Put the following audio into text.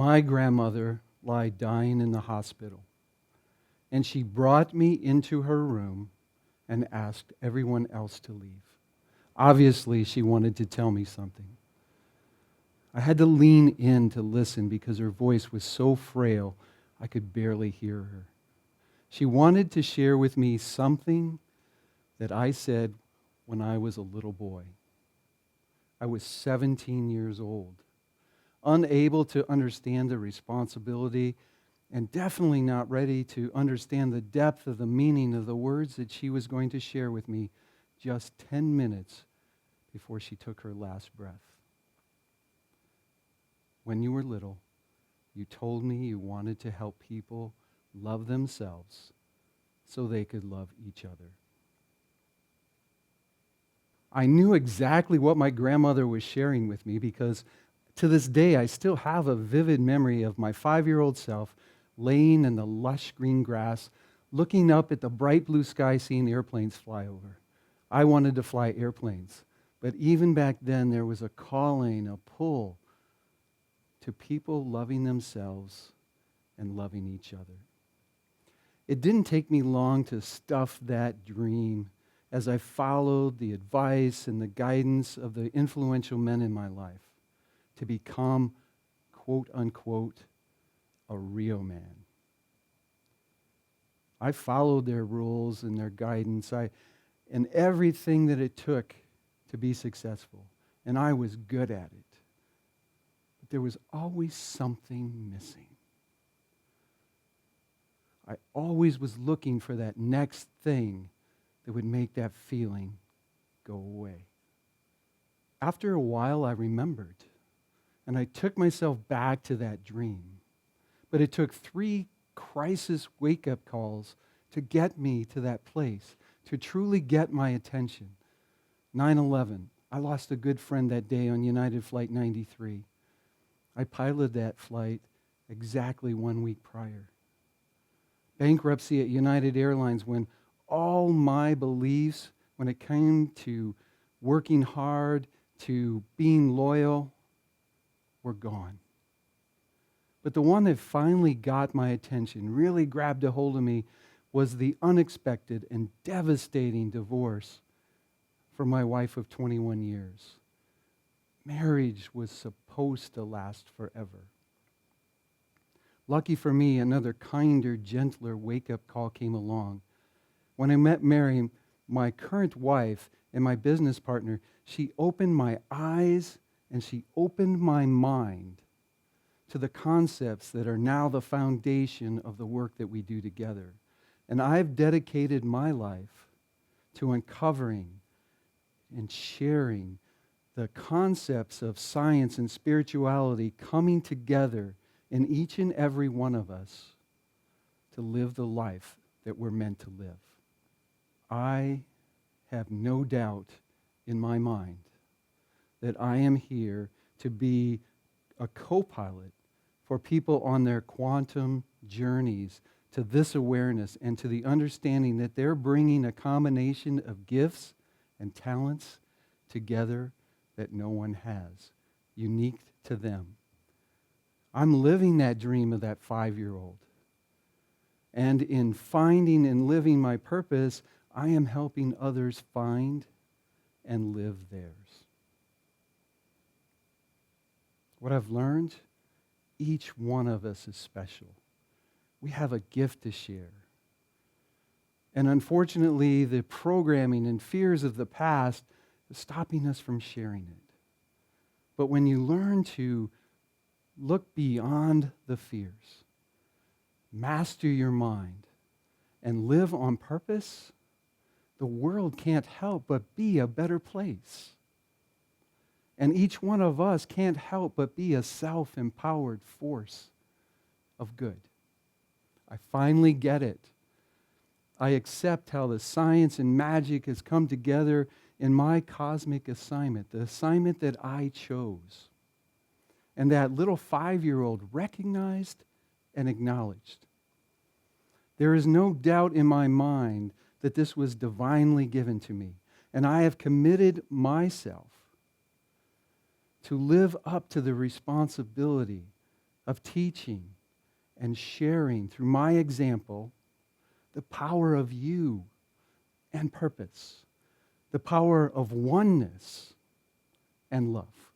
my grandmother lay dying in the hospital, and she brought me into her room and asked everyone else to leave. Obviously, she wanted to tell me something. I had to lean in to listen because her voice was so frail I could barely hear her. She wanted to share with me something that I said when I was a little boy. I was 17 years old, unable to understand the responsibility and definitely not ready to understand the depth of the meaning of the words that she was going to share with me just 10 minutes before she took her last breath. When you were little, you told me you wanted to help people love themselves so they could love each other. I knew exactly what my grandmother was sharing with me because to this day I still have a vivid memory of my 5-year-old self laying in the lush green grass, looking up at the bright blue sky, seeing airplanes fly over. I wanted to fly airplanes, but even back then there was a calling, a pull to people loving themselves and loving each other. It didn't take me long to stuff that dream as I followed the advice and the guidance of the influential men in my life to become, quote unquote, a real man. I followed their rules and their guidance and everything that it took to be successful, and I was good at it. But there was always something missing. I always was looking for that next thing that would make that feeling go away. After a while, I remembered, and I took myself back to that dream. But it took 3 crisis wake-up calls to get me to that place, to truly get my attention. 9/11, I lost a good friend that day on United Flight 93. I piloted that flight exactly 1 week prior. Bankruptcy at United Airlines, when all my beliefs, when it came to working hard, to being loyal, were gone. But the one that finally got my attention, really grabbed a hold of me, was the unexpected and devastating divorce from my wife of 21 years. Marriage was supposed to last forever. Lucky for me, another kinder, gentler wake-up call came along. When I met Mary, my current wife and my business partner, she opened my eyes and she opened my mind to the concepts that are now the foundation of the work that we do together. And I've dedicated my life to uncovering and sharing the concepts of science and spirituality coming together in each and every one of us to live the life that we're meant to live. I have no doubt in my mind that I am here to be a co-pilot for people on their quantum journeys to this awareness and to the understanding that they're bringing a combination of gifts and talents together that no one has, unique to them. I'm living that dream of that 5-year-old. And in finding and living my purpose, I am helping others find and live theirs. What I've learned, each one of us is special. We have a gift to share. And unfortunately, the programming and fears of the past is stopping us from sharing it. But when you learn to look beyond the fears, master your mind, and live on purpose, the world can't help but be a better place. And each one of us can't help but be a self-empowered force of good. I finally get it. I accept how the science and magic has come together in my cosmic assignment, the assignment that I chose. And that little 5-year-old recognized and acknowledged. There is no doubt in my mind that this was divinely given to me. And I have committed myself to live up to the responsibility of teaching and sharing through my example the power of you and purpose, the power of oneness and love.